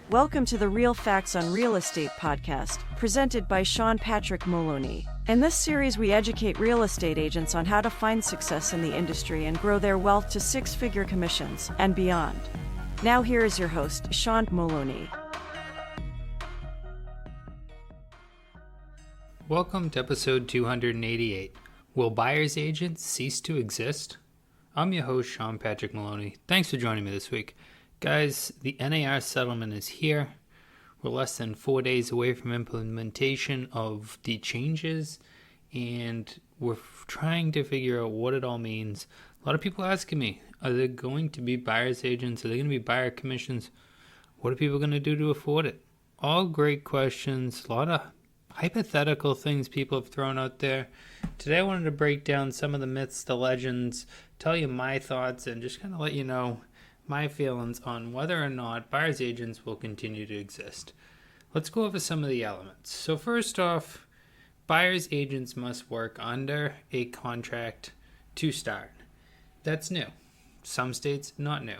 Welcome to the Real Facts on Real Estate podcast, presented by Sean Patrick Maloney. In this series, we educate real estate agents on how to find success in the industry and grow their wealth to six-figure commissions and beyond. Now here is your host, Sean Maloney. Welcome to episode 288. Will buyer's agents cease to exist? I'm your host, Sean Patrick Maloney. Thanks for joining me this week. Guys, the NAR settlement is here. We're less than 4 days away from implementation of the changes, and we're trying to figure out what it all means. A lot of people asking me, are there going to be buyer's agents? Are there going to be buyer commissions? What are people going to do to afford it? All great questions. A lot of hypothetical things people have thrown out there. Today I wanted to break down some of the myths, the legends, tell you my thoughts, and just kind of let you know my feelings on whether or not buyer's agents will continue to exist. Let's go over some of the elements. So first off, buyer's agents must work under a contract to start. That's new. Some states, not new.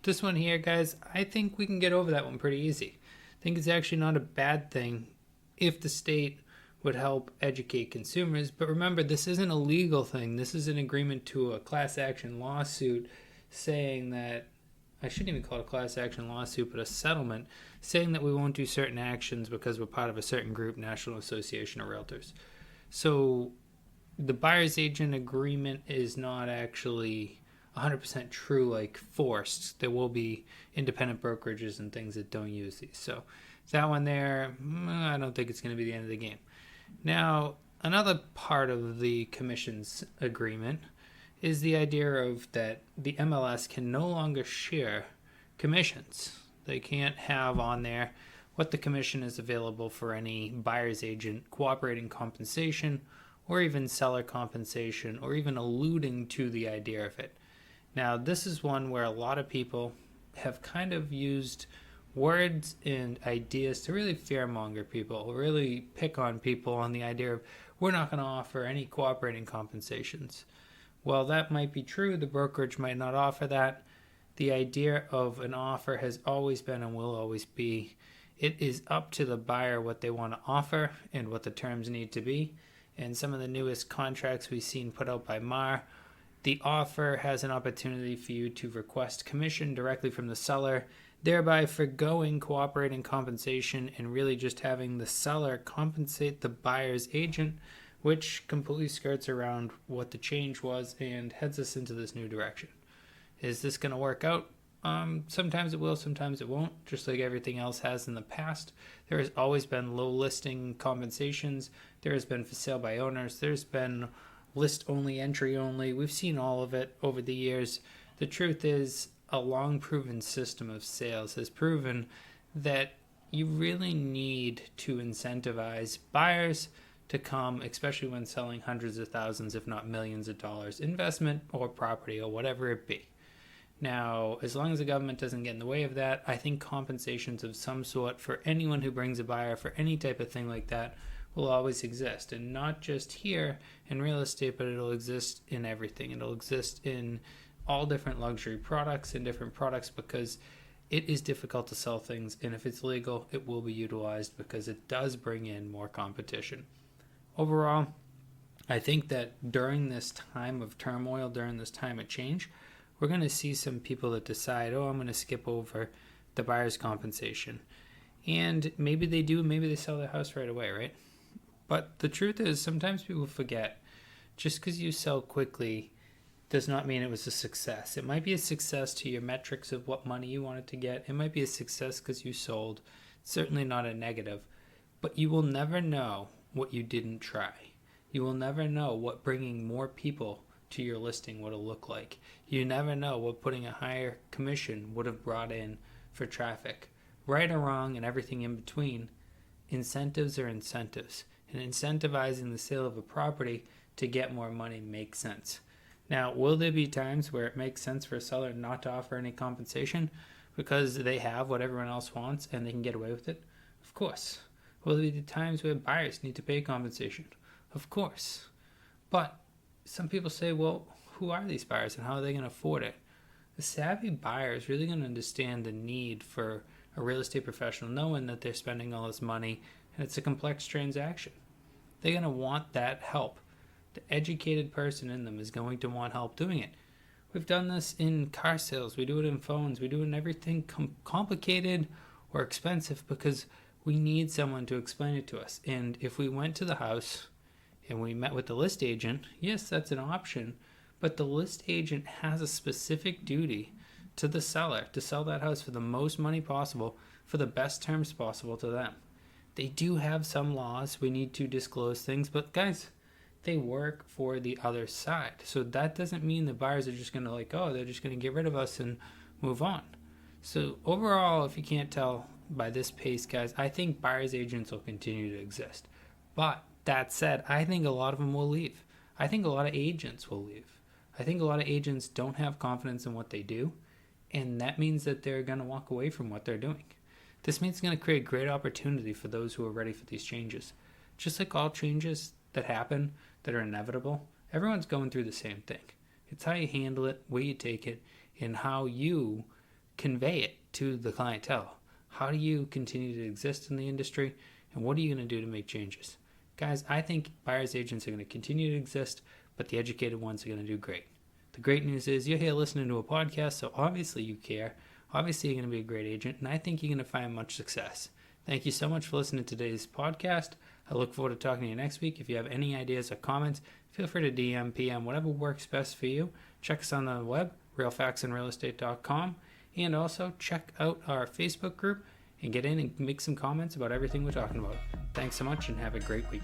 This one here, guys, I think we can get over that one pretty easy. I think it's actually not a bad thing if the state would help educate consumers. But remember, this isn't a legal thing. This is an agreement to a class action lawsuit saying that, I shouldn't even call it a class action lawsuit, but a settlement saying that we won't do certain actions because we're part of a certain group, National Association of Realtors. So the buyer's agent agreement is not actually 100% true, like forced. There will be independent brokerages and things that don't use these. So that one there, I don't think it's going to be the end of the game. Now, another part of the commissions agreement is the idea of that the MLS can no longer share commissions. They can't have on there what the commission is available for any buyer's agent cooperating compensation or even seller compensation or even alluding to the idea of it. Now, this is one where a lot of people have kind of used words and ideas to really fearmonger people, really pick on people on the idea of we're not going to offer any cooperating compensations. Well, that might be true. The brokerage might not offer that. The idea of an offer has always been and will always be, it is up to the buyer what they want to offer and what the terms need to be. And some of the newest contracts we've seen put out by NAR, the offer has an opportunity for you to request commission directly from the seller, thereby forgoing cooperating compensation and really just having the seller compensate the buyer's agent, which completely skirts around what the change was and heads us into this new direction. Is this going to work out? Sometimes it will, sometimes it won't, just like everything else has in the past. There has always been low listing compensations. There has been for sale by owners. There's been list only, entry only. We've seen all of it over the years. The truth is, a long proven system of sales has proven that you really need to incentivize buyers to come, especially when selling hundreds of thousands, if not millions of dollars, investment or property or whatever it be. Now, as long as the government doesn't get in the way of that, I think compensations of some sort for anyone who brings a buyer for any type of thing like that will always exist. And not just here in real estate, but it'll exist in everything. It'll exist in all different luxury products and different products because it is difficult to sell things. And if it's legal, it will be utilized because it does bring in more competition. Overall, I think that during this time of turmoil, during this time of change, we're going to see some people that decide, I'm going to skip over the buyer's compensation. And maybe they do, maybe they sell their house right away, right? But the truth is, sometimes people forget, just because you sell quickly does not mean it was a success. It might be a success to your metrics of what money you wanted to get. It might be a success because you sold. It's certainly not a negative. But you will never know what you didn't try. You will never know what bringing more people to your listing would have looked like. You never know what putting a higher commission would have brought in for traffic. Right or wrong and everything in between, incentives are incentives. And incentivizing the sale of a property to get more money makes sense. Now, will there be times where it makes sense for a seller not to offer any compensation because they have what everyone else wants and they can get away with it? Of course. Will there be times where buyers need to pay compensation? Of course. But some people say, well, who are these buyers and how are they going to afford it? A savvy buyer is really going to understand the need for a real estate professional, knowing that they're spending all this money and it's a complex transaction. They're going to want that help. The educated person in them is going to want help doing it. We've done this in car sales. We do it in phones. We do it in everything complicated or expensive because we need someone to explain it to us. And if we went to the house and we met with the list agent, yes, that's an option. But the list agent has a specific duty to the seller to sell that house for the most money possible, for the best terms possible to them. They do have some laws. We need to disclose things. But guys, they work for the other side. So that doesn't mean the buyers are just going to they're just going to get rid of us and move on. So overall, if you can't tell by this pace, guys, I think buyers agents will continue to exist. But that said, I think a lot of them will leave. I think a lot of agents will leave. I think a lot of agents don't have confidence in what they do, and that means that they're going to walk away from what they're doing. This means it's going to create great opportunity for those who are ready for these changes. Just like all changes that happen that are inevitable, everyone's going through the same thing. It's how you handle it, where you take it, and how you convey it to the clientele. How do you continue to exist in the industry, and what are you going to do to make changes? Guys, I think buyers agents are going to continue to exist, but the educated ones are going to do great. The great news is you're here listening to a podcast, so obviously you care. Obviously you're going to be a great agent, and I think you're going to find much success. Thank you so much for listening to today's podcast. I look forward to talking to you next week. If you have any ideas or comments, feel free to DM, PM, whatever works best for you. Check us on the web, realfactsandrealestate.com, and also check out our Facebook group and get in and make some comments about everything we're talking about. Thanks so much and have a great week.